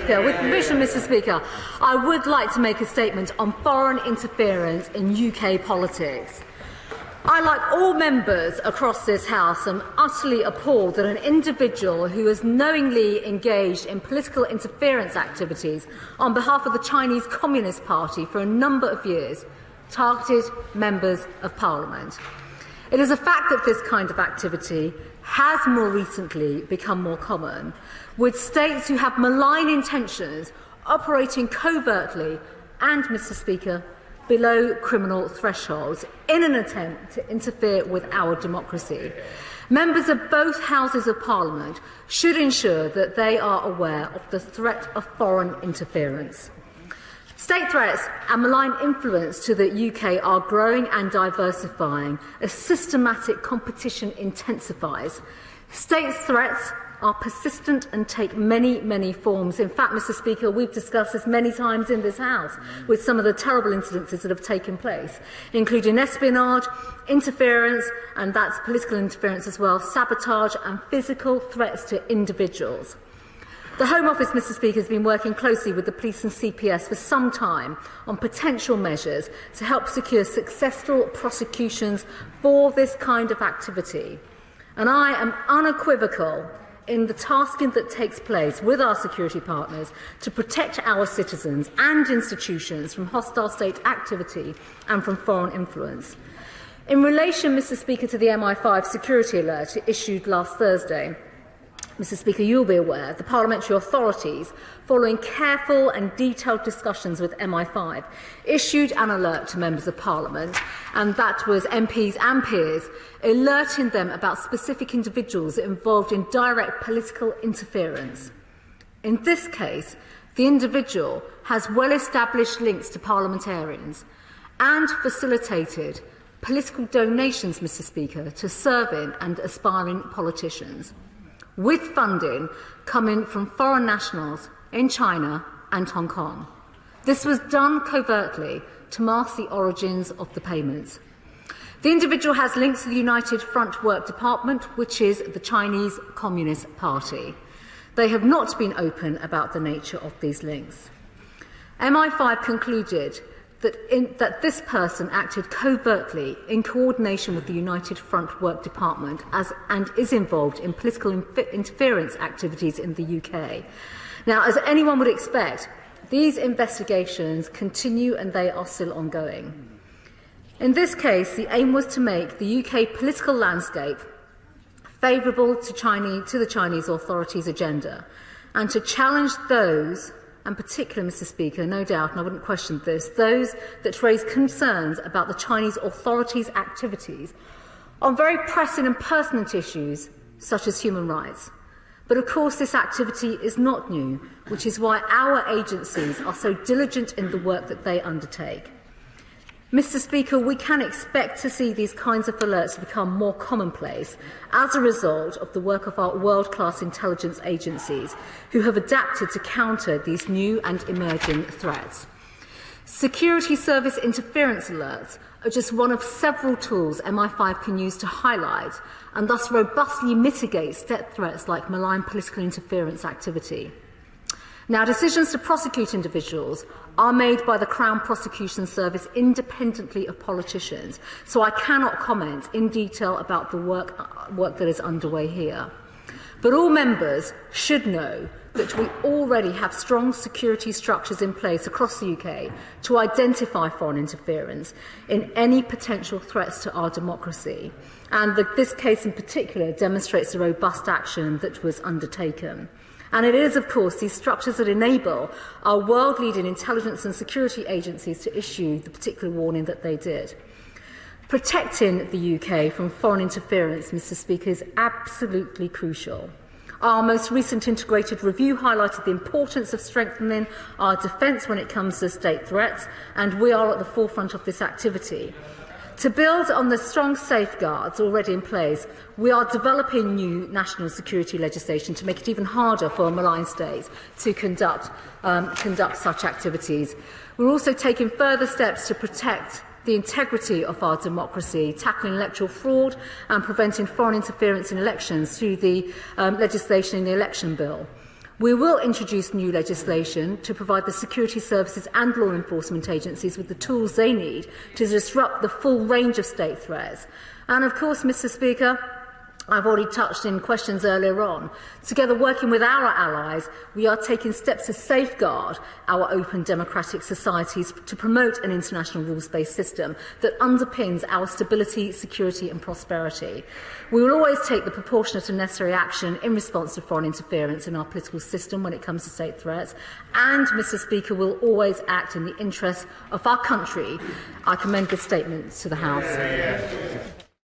Speaker. With permission, Mr. Speaker, I would like to make a statement on foreign interference in UK politics. I, like all members across this House, am utterly appalled that an individual who has knowingly engaged in political interference activities on behalf of the Chinese Communist Party for a number of years targeted members of Parliament. It is a fact that this kind of activity has more recently become more common, with states who have malign intentions operating covertly and, Mr. Speaker, below criminal thresholds in an attempt to interfere with our democracy. Members of both Houses of Parliament should ensure that they are aware of the threat of foreign interference. State threats and malign influence to the UK are growing and diversifying as systematic competition intensifies. State threats are persistent and take many, many forms. In fact, Mr. Speaker, we've discussed this many times in this House with some of the terrible incidences that have taken place, including espionage, interference, and that's political interference as well, sabotage and physical threats to individuals. The Home Office, Mr. Speaker, has been working closely with the police and CPS for some time on potential measures to help secure successful prosecutions for this kind of activity. And I am unequivocal in the tasking that takes place with our security partners to protect our citizens and institutions from hostile state activity and from foreign influence. In relation, Mr. Speaker, to the MI5 security alert issued last Thursday, Mr. Speaker, you will be aware the parliamentary authorities, following careful and detailed discussions with MI5, issued an alert to members of Parliament, and that was MPs and peers, alerting them about specific individuals involved in direct political interference. In this case, the individual has well-established links to parliamentarians and facilitated political donations, Mr. Speaker, to serving and aspiring politicians, with funding coming from foreign nationals in China and Hong Kong. This was done covertly to mask the origins of the payments. The individual has links to the United Front Work Department, which is the Chinese Communist Party. They have not been open about the nature of these links. MI5 concluded that this person acted covertly in coordination with the United Front Work Department and is involved in political interference activities in the UK. Now, as anyone would expect, these investigations continue and they are still ongoing. In this case, the aim was to make the UK political landscape favourable to the Chinese authorities' agenda and to challenge those, and particularly, Mr. Speaker, no doubt, and I wouldn't question this, those that raise concerns about the Chinese authorities' activities on very pressing and pertinent issues such as human rights. But of course this activity is not new, which is why our agencies are so diligent in the work that they undertake. Mr. Speaker, we can expect to see these kinds of alerts become more commonplace as a result of the work of our world-class intelligence agencies, who have adapted to counter these new and emerging threats. Security service interference alerts are just one of several tools MI5 can use to highlight and thus robustly mitigate state threats like malign political interference activity. Now, decisions to prosecute individuals are made by the Crown Prosecution Service independently of politicians, so I cannot comment in detail about the work that is underway here. But all members should know that we already have strong security structures in place across the UK to identify foreign interference in any potential threats to our democracy, and this case in particular demonstrates the robust action that was undertaken. And it is, of course, these structures that enable our world-leading intelligence and security agencies to issue the particular warning that they did. Protecting the UK from foreign interference, Mr. Speaker, is absolutely crucial. Our most recent integrated review highlighted the importance of strengthening our defence when it comes to state threats, and we are at the forefront of this activity. To build on the strong safeguards already in place, we are developing new national security legislation to make it even harder for malign states to conduct such activities. We're also taking further steps to protect the integrity of our democracy, tackling electoral fraud and preventing foreign interference in elections through the legislation in the election bill. We will introduce new legislation to provide the security services and law enforcement agencies with the tools they need to disrupt the full range of state threats. And of course, Mr. Speaker, I've already touched in questions earlier on. Together, working with our allies, we are taking steps to safeguard our open democratic societies to promote an international rules-based system that underpins our stability, security and prosperity. We will always take the proportionate and necessary action in response to foreign interference in our political system when it comes to state threats. And, Mr. Speaker, will always act in the interests of our country. I commend this statement to the House.